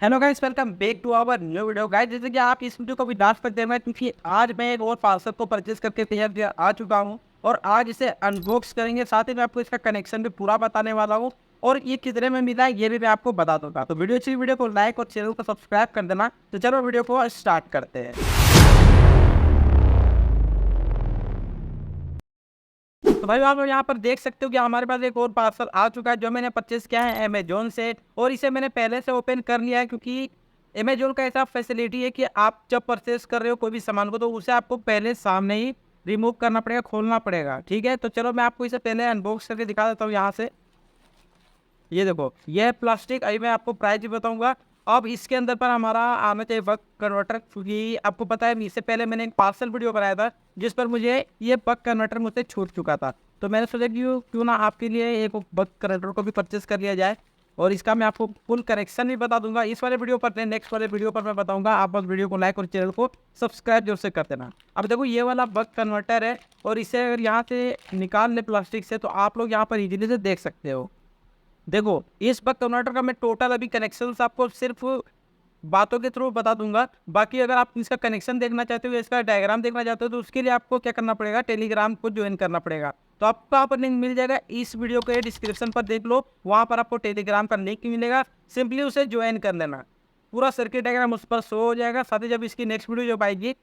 Hello guys, welcome back to our new video guys. जैसे कि आप इस वीडियो को भी लास्ट तक देखना क्योंकि आज मैं एक और पार्सल को परचेज करके तैयार आ चुका हूं और आज इसे अनबॉक्स करेंगे। साथ ही मैं आपको इसका कनेक्शन भी पूरा बताने वाला हूं और ये कितने में मिला है ये भी मैं आपको बता दूंगा। तो वीडियो को लाइक और चैनल को सब्सक्राइब कर देना। तो चलो वीडियो को स्टार्ट करते हैं। तो भाई आप यहाँ पर देख सकते हो कि हमारे पास एक और पार्सल आ चुका है जो मैंने परचेस किया है अमेजोन से, और इसे मैंने पहले से ओपन कर लिया है क्योंकि अमेजोन का ऐसा फैसिलिटी है कि आप जब परचेस कर रहे हो कोई भी सामान को तो उसे आपको पहले सामने ही रिमूव करना पड़ेगा, खोलना पड़ेगा। ठीक है, तो चलो मैं आपको इसे पहले अनबॉक्स करके दिखा देता हूँ। यहाँ से ये देखो, ये है प्लास्टिक। अभी मैं आपको प्राइस भी बताऊंगा। अब इसके अंदर पर हमारा आना चाहिए बक कन्वर्टर, क्योंकि आपको पता है इससे पहले मैंने एक पार्सल वीडियो बनाया था जिस पर मुझे ये बक कन्वर्टर मुझसे छूट चुका था। तो मैंने सोचा कि क्यों ना आपके लिए एक बक कन्वर्टर को भी परचेस कर लिया जाए, और इसका मैं आपको फुल कनेक्शन भी बता दूंगा इस वाले वीडियो पर। नेक्स्ट वाले वीडियो पर मैं बताऊंगा। आप बस वीडियो को लाइक और चैनल को सब्सक्राइब जरूर से कर देना। अब देखो, ये वाला बक कन्वर्टर है और इसे अगर यहाँ से निकाल ले प्लास्टिक से तो आप लोग यहाँ पर इजीली से देख सकते हो। देखो, इस बक कन्वर्टर का मैं टोटल अभी कनेक्शंस आपको सिर्फ बातों के थ्रू बता दूंगा। बाकी अगर आप इसका कनेक्शन देखना चाहते हो, इसका डायग्राम देखना चाहते हो, तो उसके लिए आपको क्या करना पड़ेगा, टेलीग्राम को ज्वाइन करना पड़ेगा। तो आपको यहाँ पर लिंक मिल जाएगा, इस वीडियो के डिस्क्रिप्शन पर देख लो, वहाँ पर आपको टेलीग्राम का लिंक मिलेगा। सिंपली उसे ज्वाइन कर लेना, पूरा सर्किट डायग्राम उस पर शो हो जाएगा। साथ ही जब इसकी नेक्स्ट वीडियो जब आएगी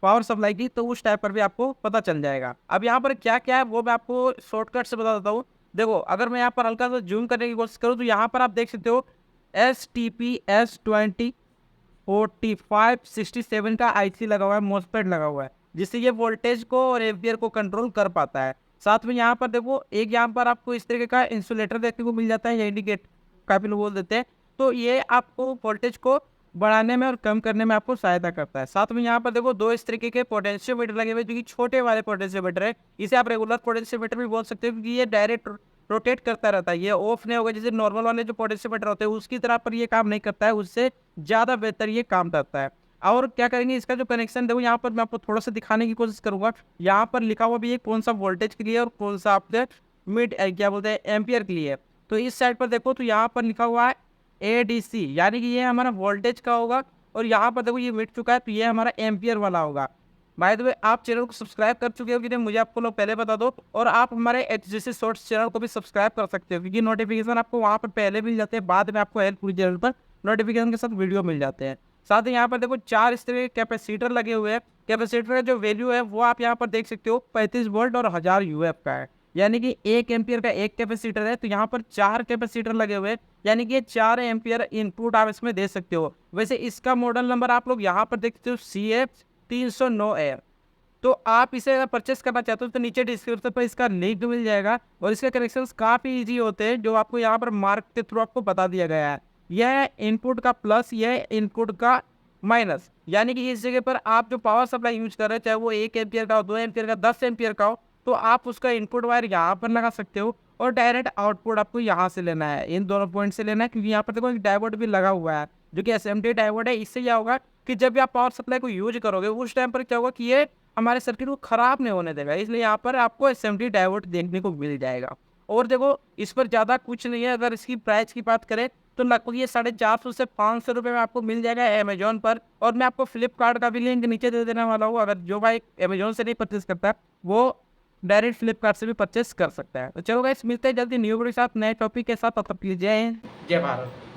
पावर सप्लाई की तो उस टाइप पर भी आपको पता चल जाएगा। अब यहाँ पर क्या क्या है वो मैं आपको शॉर्टकट से बता देता हूँ। देखो, अगर मैं यहाँ पर हल्का सा जूम करने की कोशिश करूँ तो यहाँ पर आप देख सकते हो STP-S204567 का IC लगा हुआ है, मॉसफेट लगा हुआ है, जिससे ये वोल्टेज को और एम्पियर को कंट्रोल कर पाता है। साथ में यहाँ पर देखो, एक यहाँ पर आपको इस तरीके का इंसुलेटर देखने को मिल जाता है, या इंडिकेट काफी लोग बोल देते हैं। तो ये आपको वोल्टेज को बढ़ाने में और कम करने में आपको सहायता करता है। साथ में यहाँ पर देखो, दो इस तरीके के पोटेंशियोमीटर लगे हुए जो कि छोटे वाले पोटेंशियोमीटर है। इसे आप रेगुलर पोटेंशियोमीटर भी बोल सकते हो क्योंकि ये डायरेक्ट रोटेट करता रहता है, ये ऑफ नहीं होगा। जैसे नॉर्मल वाले जो पोटेंशियोमीटर होते हैं उसकी तरह पर ये काम नहीं करता है, उससे ज़्यादा बेहतर ये काम करता है। और क्या करेंगे, इसका जो कनेक्शन देखो, यहाँ पर मैं आपको थोड़ा सा दिखाने की कोशिश करूंगा। यहाँ पर लिखा हुआ भी है कौन सा वोल्टेज के लिए और कौन सा आपके मिड क्या बोलते हैं एम्पियर के लिए। तो इस साइड पर देखो, तो यहाँ पर लिखा हुआ है ADC, यानी कि ये हमारा वोल्टेज का होगा। और यहाँ पर देखो, ये मिट चुका है तो ये हमारा एम्पियर वाला होगा। बाय द वे, आप चैनल को सब्सक्राइब कर चुके हो कि नहीं मुझे आपको लोग पहले बता दो। और आप हमारे HGC शॉर्ट्स चैनल को भी सब्सक्राइब कर सकते हो क्योंकि नोटिफिकेशन आपको वहाँ पर पहले मिल जाते हैं, बाद में आपको हेल्प पूरी चैनल पर नोटिफिकेशन के साथ वीडियो मिल जाते हैं। साथ ही यहाँ पर देखो, चार इस तरह के कैपेसिटर लगे हुए हैं। कैपेसिटर का जो वैल्यू है वो आप यहाँ पर देख सकते हो, 35 वोल्ट और 1000 UF का है। यानी कि 1 एम्पियर का एक कैपेसिटर है, तो यहाँ पर 4 कैपेसिटर लगे हुए हैं, यानी कि 4 एम्पियर इनपुट आप इसमें दे सकते हो। वैसे इसका मॉडल नंबर आप लोग यहाँ पर देखते हो CF309A। तो आप इसे अगर परचेस करना चाहते हो तो नीचे डिस्क्रिप्शन पर इसका लिंक मिल जाएगा। और इसके कनेक्शंस काफ़ी इजी होते हैं जो आपको यहाँ पर मार्क के थ्रू आपको बता दिया गया है। यह इनपुट का प्लस, यह इनपुट का माइनस, यानी कि इस जगह पर आप जो पावर सप्लाई यूज कर रहे हैं, चाहे वो 1 एम्पियर का हो, 2 एम्पियर का, 10 एम्पियर का हो, तो आप उसका इनपुट वायर यहाँ पर लगा सकते हो और डायरेक्ट आउटपुट आपको यहाँ से लेना है, इन दोनों पॉइंट से लेना है। क्योंकि यहाँ पर देखो एक डायोड भी लगा हुआ है जो कि SMD डायोड है। इससे क्या होगा कि जब भी आप पावर सप्लाई को यूज करोगे उस टाइम पर क्या होगा कि ये हमारे सर्किट को खराब नहीं होने देगा, इसलिए यहाँ पर आपको SMD डायोड देखने को मिल जाएगा। और देखो, इस पर ज़्यादा कुछ नहीं है। अगर इसकी प्राइस की बात करें तो लगभग ये 450 से 500 रुपये में आपको मिल जाएगा अमेजोन पर। और मैं आपको फ्लिपकार्ट का भी लिंक नीचे दे देने वाला हूँ, अगर जो भाई अमेजोन से नहीं परचेस करता वो डायरेक्ट फ्लिपकार्ट से भी परचेस कर सकता है। तो चलो गाइस, मिलते हैं जल्दी न्यू वीडियो के साथ, नए टॉपिक के साथ। तब तक के लिए जय हिंद, जय भारत।